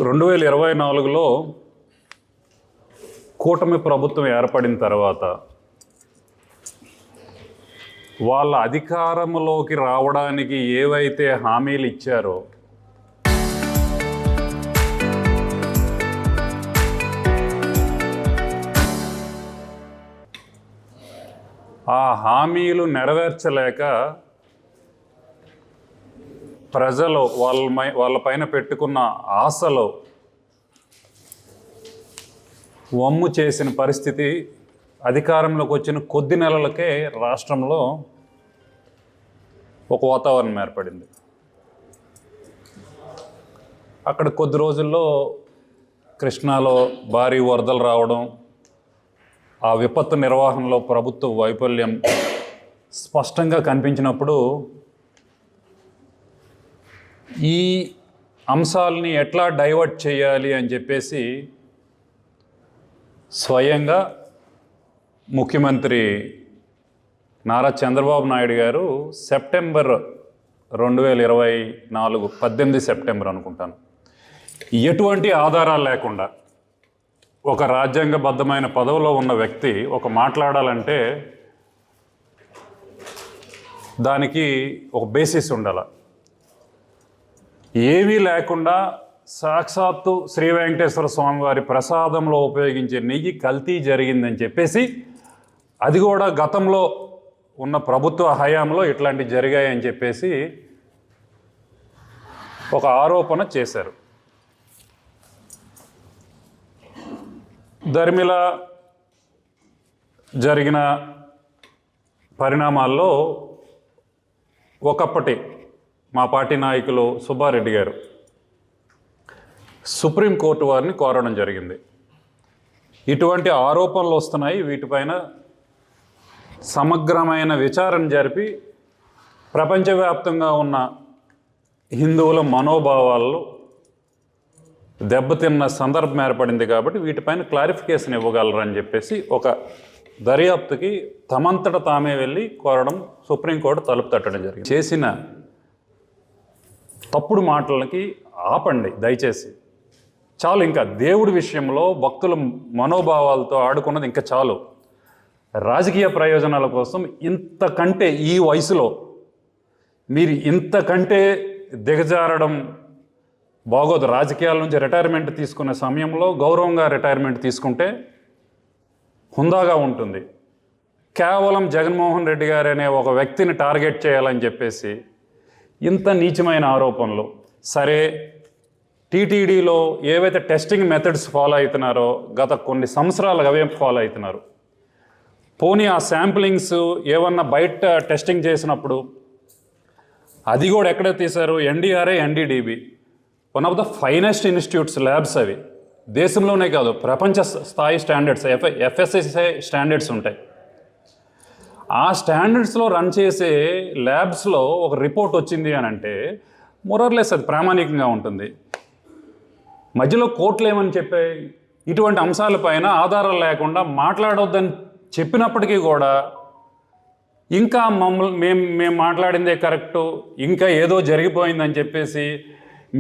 2024లో కూటమి ప్రభుత్వం ఏర్పడిన తర్వాత వాళ్ళ అధికారంలోకి రావడానికి ఏవైతే హామీలు ఇచ్చారో ఆ హామీలు నెరవేర్చలేక ప్రజలు వాళ్ళపైన పెట్టుకున్న ఆశలు వమ్ము చేసిన పరిస్థితి అధికారంలోకి వచ్చిన కొద్ది నెలలకే రాష్ట్రంలో ఒక వాతావరణం ఏర్పడింది. అక్కడ కొద్ది రోజుల్లో కృష్ణాలో భారీ వరదలు రావడం, ఆ విపత్తు నిర్వహణలో ప్రభుత్వ వైఫల్యం స్పష్టంగా కనిపించినప్పుడు ఈ అంశాలని ఎట్లా డైవర్ట్ చేయాలి అని చెప్పేసి స్వయంగా ముఖ్యమంత్రి నారా చంద్రబాబు నాయుడు గారు సెప్టెంబర్ 2024 18 సెప్టెంబర్ అనుకుంటాను, ఎటువంటి ఆధారాలు లేకుండా ఒక రాజ్యాంగబద్ధమైన పదవిలో ఉన్న వ్యక్తి ఒక మాట్లాడాలంటే దానికి ఒక బేసిస్ ఉండాలి. ఏమీ లేకుండా సాక్షాత్తు శ్రీ వెంకటేశ్వర స్వామి వారి ప్రసాదంలో ఉపయోగించే నెయ్యి కల్తీ జరిగిందని చెప్పేసి, అది కూడా గతంలో ఉన్న ప్రభుత్వ హయాంలో ఇట్లాంటివి జరిగాయని చెప్పేసి ఒక ఆరోపణ చేశారు. దరిమిల జరిగిన పరిణామాల్లో ఒకప్పటి మా పార్టీ నాయకులు సుబ్బారెడ్డి గారు సుప్రీంకోర్టు వారిని కోరడం జరిగింది. ఇటువంటి ఆరోపణలు వస్తున్నాయి, వీటిపైన సమగ్రమైన విచారణ జరిపి ప్రపంచవ్యాప్తంగా ఉన్న హిందువుల మనోభావాలు దెబ్బతిన్న సందర్భం ఏర్పడింది కాబట్టి వీటిపైన క్లారిఫికేషన్ ఇవ్వగలరని చెప్పేసి ఒక దర్యాప్తుకి తమంతట తామే వెళ్ళి కోరడం సుప్రీంకోర్టు తలుపు తట్టడం జరిగింది. చేసిన తప్పుడు మాటలకి ఆపండి దయచేసి, చాలు. ఇంకా దేవుడి విషయంలో భక్తుల మనోభావాలతో ఆడుకున్నది ఇంకా చాలు. రాజకీయ ప్రయోజనాల కోసం ఇంతకంటే ఈ వయసులో మీరు ఇంతకంటే దిగజారడం బాగోదు. రాజకీయాల నుంచి రిటైర్మెంట్ తీసుకునే సమయంలో గౌరవంగా రిటైర్మెంట్ తీసుకుంటే హుందాగా ఉంటుంది. కేవలం జగన్మోహన్ రెడ్డి గారు అనే ఒక వ్యక్తిని టార్గెట్ చేయాలని చెప్పేసి ఇంత నీచమైన ఆరోపణలు. సరే, టీటీడీలో ఏవైతే టెస్టింగ్ మెథడ్స్ ఫాలో అవుతున్నారో గత కొన్ని సంవత్సరాలుగా అవే ఫాలో అవుతున్నారు. పోనీ ఆ శాంప్లింగ్స్ ఏమన్నా బయట టెస్టింగ్ చేసినప్పుడు అది కూడా ఎక్కడ తీశారు? NDRI, NDDB, one of the finest institutes, labs. అవి దేశంలోనే కాదు ప్రపంచ స్థాయి స్టాండర్డ్స్, ఎఫ్ఎస్ఎస్ఐ స్టాండర్డ్స్ ఉంటాయి. ఆ స్టాండర్డ్స్లో రన్ చేసే ల్యాబ్స్లో ఒక రిపోర్ట్ వచ్చింది అని అంటే మొరర్లెస్ అది ప్రామాణికంగా ఉంటుంది. మధ్యలో కోర్టులు ఏమని చెప్పాయి? ఇటువంటి అంశాలపైన ఆధారాలు లేకుండా మాట్లాడొద్దని చెప్పినప్పటికీ కూడా ఇంకా మేము మాట్లాడిందే కరెక్టు, ఇంకా ఏదో జరిగిపోయిందని చెప్పేసి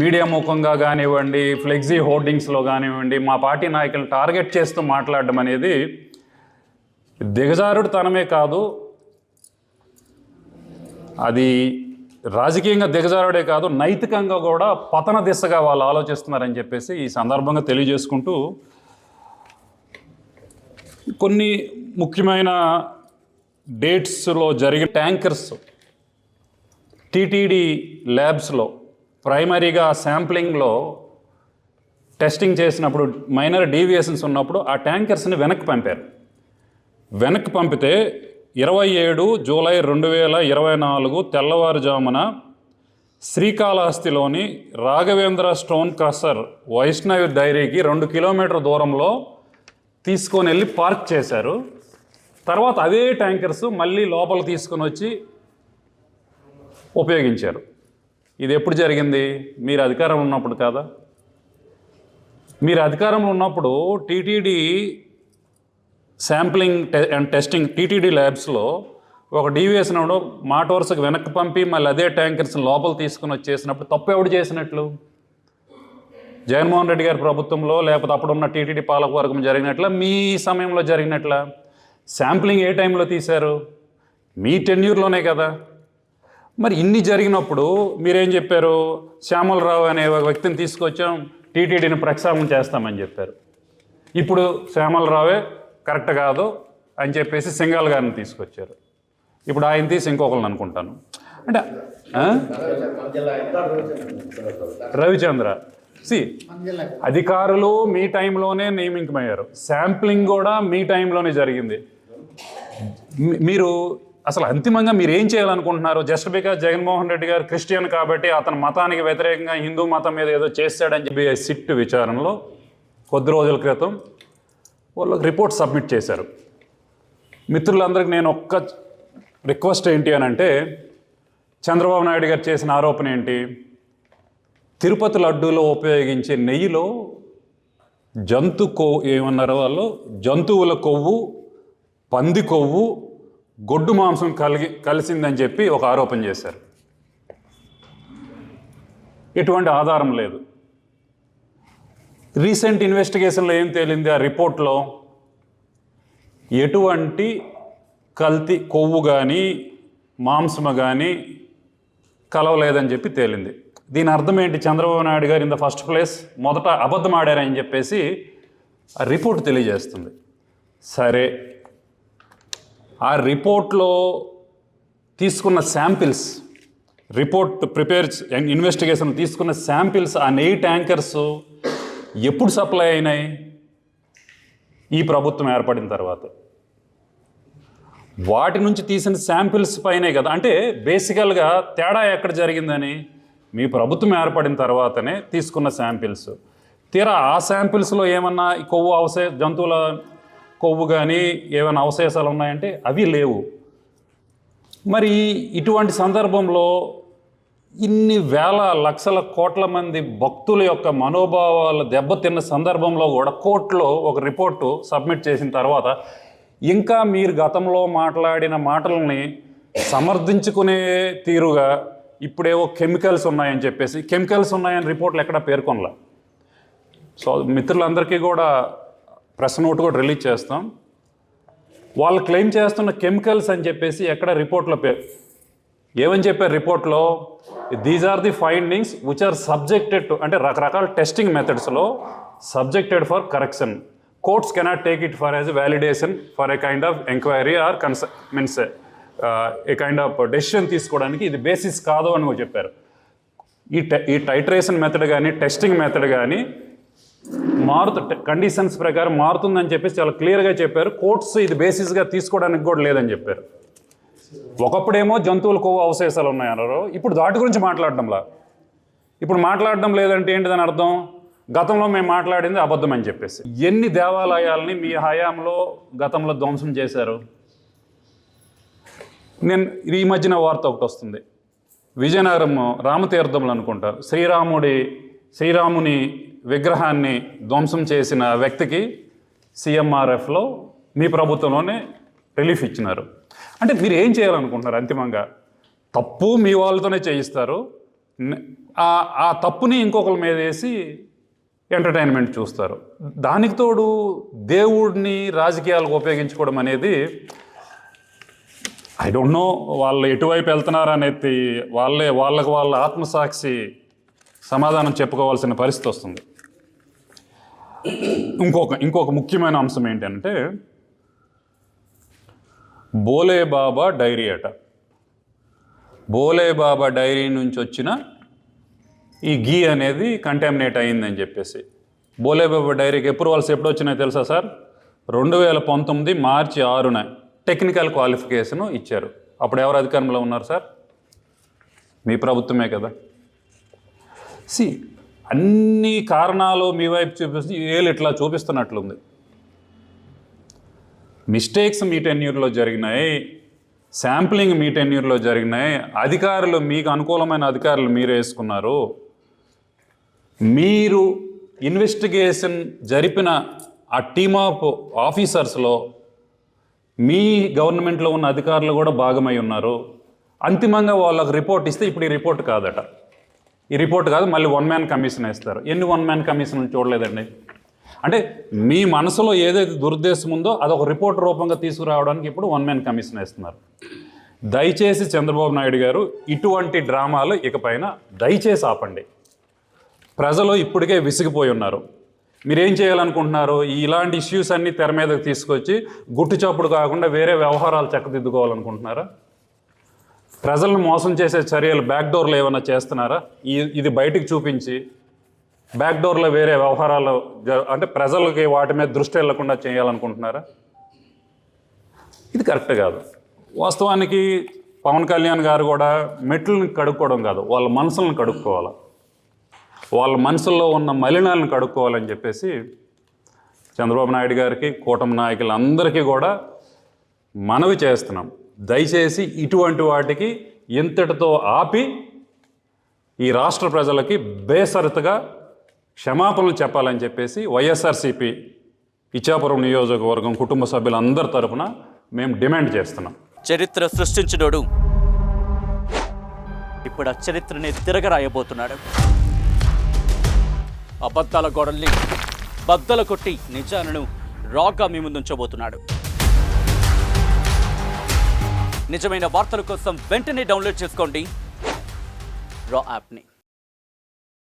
మీడియా ముఖంగా కానివ్వండి, ఫ్లెక్సీ హోర్డింగ్స్లో కానివ్వండి, మా పార్టీ నాయకులను టార్గెట్ చేస్తూ మాట్లాడడం అనేది దిగజారుడుతనమే కాదు, అది రాజకీయంగా దిగజారుడే కాదు, నైతికంగా కూడా పతన దిశగా వాళ్ళు ఆలోచిస్తున్నారని చెప్పేసి ఈ సందర్భంగా తెలియజేసుకుంటూ, కొన్ని ముఖ్యమైన డేట్స్లో జరిగిన ట్యాంకర్స్ టీటీడీ ల్యాబ్స్లో ప్రైమరీగా శాంప్లింగ్లో టెస్టింగ్ చేసినప్పుడు మైనర్ డీవియేషన్స్ ఉన్నప్పుడు ఆ ట్యాంకర్స్ని వెనక్కి పంపారు. వెనక్కి పంపితే 27 జూలై 2024 తెల్లవారుజామున శ్రీకాళహస్తిలోని రాఘవేంద్ర స్టోన్ క్రషర్ వైష్ణవి డైరీకి 2 కిలోమీటర్ల దూరంలో తీసుకొని వెళ్ళి పార్క్ చేశారు. తర్వాత అవే ట్యాంకర్స్ మళ్ళీ లోపల తీసుకొని వచ్చి ఉపయోగించారు. ఇది ఎప్పుడు జరిగింది? మీరు అధికారంలో ఉన్నప్పుడు కాదా? మీరు అధికారంలో ఉన్నప్పుడు TTD sampling and testing TTD ల్యాబ్స్లో ఒక డీవియేషన్ అవడం, మాట వరుసకు వెనక్కి పంపి మళ్ళీ అదే ట్యాంకర్స్ లోపల తీసుకుని వచ్చేసినప్పుడు తప్పు ఎవడు చేసినట్లు? జగన్మోహన్ రెడ్డి గారి ప్రభుత్వంలో లేకపోతే అప్పుడున్న టీటీడీ పాలకవర్గం జరిగినట్ల మీ సమయంలో జరిగినట్ల శాంప్లింగ్ ఏ టైంలో తీశారు? మీ టెన్యూర్లోనే కదా. మరి ఇన్ని జరిగినప్పుడు మీరేం చెప్పారు? శ్యామలరావు అనే ఒక వ్యక్తిని తీసుకొచ్చాం, టీటీడీని ప్రక్షాళన చేస్తామని చెప్పారు. ఇప్పుడు శ్యామలరావే కరెక్ట్ కాదు అని చెప్పేసి సింగాల్ గారిని తీసుకొచ్చారు. ఇప్పుడు ఆయన తీసి ఇంకొకరిని అనుకుంటాను. అంటే రవిచంద్ర అధికారులు మీ టైంలోనే నియమించమయ్యారు, శాంప్లింగ్ కూడా మీ టైంలోనే జరిగింది. మీరు అసలు అంతిమంగా మీరు ఏం చేయాలనుకుంటున్నారు? జస్ట్ బికాజ్ జగన్మోహన్ రెడ్డి గారు క్రిస్టియన్ కాబట్టి అతని మతానికి వ్యతిరేకంగా హిందూ మతం మీద ఏదో చేస్తాడని చెప్పి సిట్ విచారణలో కొద్ది రోజుల క్రితం వాళ్ళకి రిపోర్ట్ సబ్మిట్ చేశారు. మిత్రులందరికీ నేను ఒక్క రిక్వెస్ట్ ఏంటి అని అంటే, చంద్రబాబు నాయుడు గారు చేసిన ఆరోపణ ఏంటి? తిరుపతి లడ్డూలో ఉపయోగించే నెయ్యిలో ఏమన్నారు వాళ్ళు, జంతువుల కొవ్వు, పంది కొవ్వు, గొడ్డు మాంసం కలిసిందని చెప్పి ఒక ఆరోపణ చేశారు. ఎటువంటి ఆధారం లేదు. రీసెంట్ ఇన్వెస్టిగేషన్లో ఏం తేలింది? ఆ రిపోర్ట్లో ఎటువంటి కల్తీ కొవ్వు కానీ మాంసము కానీ కలవలేదని చెప్పి తేలింది. దీని అర్థం ఏంటి? చంద్రబాబు నాయుడు గారు ఇన్ ద ఫస్ట్ ప్లేస్ మొదట అబద్ధం ఆడారని చెప్పేసి ఆ రిపోర్ట్ తెలియజేస్తుంది. సరే, ఆ రిపోర్ట్లో తీసుకున్న శాంపిల్స్, రిపోర్ట్ ఇన్వెస్టిగేషన్ తీసుకున్న శాంపిల్స్, ఆ నెయ్యి ట్యాంకర్స్ ఎప్పుడు సప్లై అయినాయి? ఈ ప్రభుత్వం ఏర్పడిన తర్వాత. వాటి నుంచి తీసిన శాంపిల్స్ పైనే కదా. అంటే బేసికల్గా తేడా ఎక్కడ జరిగిందని, మీ ప్రభుత్వం ఏర్పడిన తర్వాతనే తీసుకున్న శాంపిల్స్. తీరా ఆ శాంపిల్స్లో ఏమన్నా జంతువుల కొవ్వు కానీ ఏమైనా అవశేషాలు ఉన్నాయంటే అవి లేవు. మరి ఇటువంటి సందర్భంలో ఇన్ని వేల లక్షల కోట్ల మంది భక్తుల యొక్క మనోభావాలు దెబ్బతిన్న సందర్భంలో కూడా కోర్టులో ఒక రిపోర్టు సబ్మిట్ చేసిన తర్వాత ఇంకా మీరు గతంలో మాట్లాడిన మాటలని సమర్థించుకునే తీరుగా ఇప్పుడేవో కెమికల్స్ ఉన్నాయని చెప్పేసి, కెమికల్స్ ఉన్నాయని రిపోర్ట్లు ఎక్కడ పేర్కొనలే. సో మిత్రులందరికీ కూడా ప్రెస్ నోట్ కూడా రిలీజ్ చేస్తాం. వాళ్ళు క్లెయిమ్ చేస్తున్న కెమికల్స్ అని చెప్పేసి ఎక్కడ రిపోర్ట్లో ఏమని చెప్పారు రిపోర్ట్లో? These are the findings which are subjected to, అంటే రకరకాల టెస్టింగ్ మెథడ్స్లో subjected for correction. Courts cannot take it for as validation for a kind of enquiry or a kind of decision తీసుకోవడానికి ఇది బేసిస్ కాదు అని చెప్పారు. ఈ టైట్రేషన్ మెథడ్ కానీ టెస్టింగ్ మెథడ్ కానీ కండిషన్స్ ప్రకారం మారుతుందని చెప్పేసి చాలా క్లియర్గా చెప్పారు. కోర్ట్స్ ఇది బేసిస్గా తీసుకోవడానికి కూడా లేదని చెప్పారు. ఒకప్పుడేమో జంతువుల కొవ్వు అవశేషాలు ఉన్నాయన్నారు, ఇప్పుడు దాటి గురించి మాట్లాడడంలా. ఇప్పుడు మాట్లాడడం లేదంటే ఏంటి దాని అర్థం? గతంలో మేము మాట్లాడింది అబద్ధం అని చెప్పేసి. ఎన్ని దేవాలయాల్ని మీ హయాంలో గతంలో ధ్వంసం చేశారు? నేను ఈ మధ్యన వార్త ఒకటి వస్తుంది, విజయనగరం రామతీర్థంలో అనుకుంటారు, శ్రీరాముని విగ్రహాన్ని ధ్వంసం చేసిన వ్యక్తికి సీఎంఆర్ఎఫ్లో మీ ప్రభుత్వంలోనే రిలీఫ్ ఇచ్చినారు. అంటే మీరు ఏం చేయాలనుకుంటున్నారు? అంతిమంగా తప్పు మీ వాళ్ళతోనే చేయిస్తారు, ఆ తప్పుని ఇంకొకరి మీద వేసి ఎంటర్టైన్మెంట్ చూస్తారు. దానికి తోడు దేవుడిని రాజకీయాలకు ఉపయోగించుకోవడం అనేది ఐ డోంట్ నో వాళ్ళు ఎటువైపు వెళ్తున్నారు అనేది వాళ్ళ ఆత్మసాక్షి సమాధానం చెప్పుకోవాల్సిన పరిస్థితి వస్తుంది. ఇంకొక ముఖ్యమైన అంశం ఏంటంటే బోలేబాబా డైరీ అట. బోలేబాబా డైరీ నుంచి వచ్చిన ఈ ఘీ అనేది కంటామినేట్ అయ్యిందని చెప్పేసి బోలేబాబా డైరీకి అప్రూవల్స్ ఎప్పుడు వచ్చినాయి తెలుసా సార్? 2019 మార్చి 6న టెక్నికల్ క్వాలిఫికేషన్ ఇచ్చారు. అప్పుడు ఎవరు అధికారంలో ఉన్నారు సార్? మీ ప్రభుత్వమే కదా. అన్ని కారణాలు మీ వైపు చూపిస్తే ఏళ్ళు ఇట్లా చూపిస్తున్నట్లుంది. మిస్టేక్స్ మీ టెన్యూర్లో జరిగినాయి, శాంప్లింగ్ మీ టెన్యూర్లో జరిగినాయి, అధికారులు మీకు అనుకూలమైన అధికారులు మీరు వేసుకున్నారు. మీరు ఇన్వెస్టిగేషన్ జరిపిన ఆ టీమ్ ఆఫ్ ఆఫీసర్స్లో మీ గవర్నమెంట్లో ఉన్న అధికారులు కూడా భాగమై ఉన్నారు. అంతిమంగా వాళ్ళకు రిపోర్ట్ ఇస్తే ఇప్పుడు ఈ రిపోర్ట్ కాదట. ఈ రిపోర్ట్ కాదు మళ్ళీ వన్ మ్యాన్ కమిషన్ వేస్తారు. ఎన్ని వన్ మ్యాన్ కమిషన్లు చూడలేదండి. అంటే మీ మనసులో ఏదైతే దురుద్దేశం ఉందో అదొక రిపోర్ట్ రూపంగా తీసుకురావడానికి ఇప్పుడు వన్ మ్యాన్ కమిషన్ వేస్తున్నారు. దయచేసి చంద్రబాబు నాయుడు గారు ఇటువంటి డ్రామాలు ఇకపైన దయచేసి ఆపండి. ప్రజలు ఇప్పటికే విసిగిపోయి ఉన్నారు. మీరేం చేయాలనుకుంటున్నారు? ఇలాంటి ఇష్యూస్ అన్నీ తెర మీదకి తీసుకొచ్చి గుట్టు చప్పుడు కాకుండా వేరే వ్యవహారాలు చక్కదిద్దుకోవాలనుకుంటున్నారా? ప్రజలను మోసం చేసే చర్యలు బ్యాక్డోర్లో ఏమైనా చేస్తున్నారా? ఇది బయటికి చూపించి బ్యాక్డోర్లో వేరే వ్యవహారాలు అంటే ప్రజలకి వాటి మీద దృష్టి వెళ్లకుండా చేయాలనుకుంటున్నారా? ఇది కరెక్ట్ కాదు. వాస్తవానికి పవన్ కళ్యాణ్ గారు కూడా మెట్లను కడుక్కోవడం కాదు, వాళ్ళ మనసులను కడుక్కోవాలి, వాళ్ళ మనసుల్లో ఉన్న మలినాలను కడుక్కోవాలని చెప్పేసి చంద్రబాబు నాయుడు గారికి, కూటమి నాయకులందరికీ కూడా మనవి చేస్తున్నాం. దయచేసి ఇటువంటి వాటికి ఇంతటితో ఆపి ఈ రాష్ట్ర ప్రజలకి బేసరతుగా క్షమాపణలు చెప్పాలని చెప్పేసి వైఎస్ఆర్సీపీ ఇచ్చాపురం నియోజకవర్గం కుటుంబ సభ్యులందరి తరపున మేము డిమాండ్ చేస్తున్నాం. చరిత్ర సృష్టించినోడు ఇప్పుడు ఆ చరిత్రని తిరగరాయబోతున్నాడు. అబద్ధాల గోడల్ని బద్దలు కొట్టి నిజాలను రాగా మీ ముందుంచబోతున్నాడు. నిజమైన వార్తల కోసం వెంటనే డౌన్లోడ్ చేసుకోండి రా యాప్ని.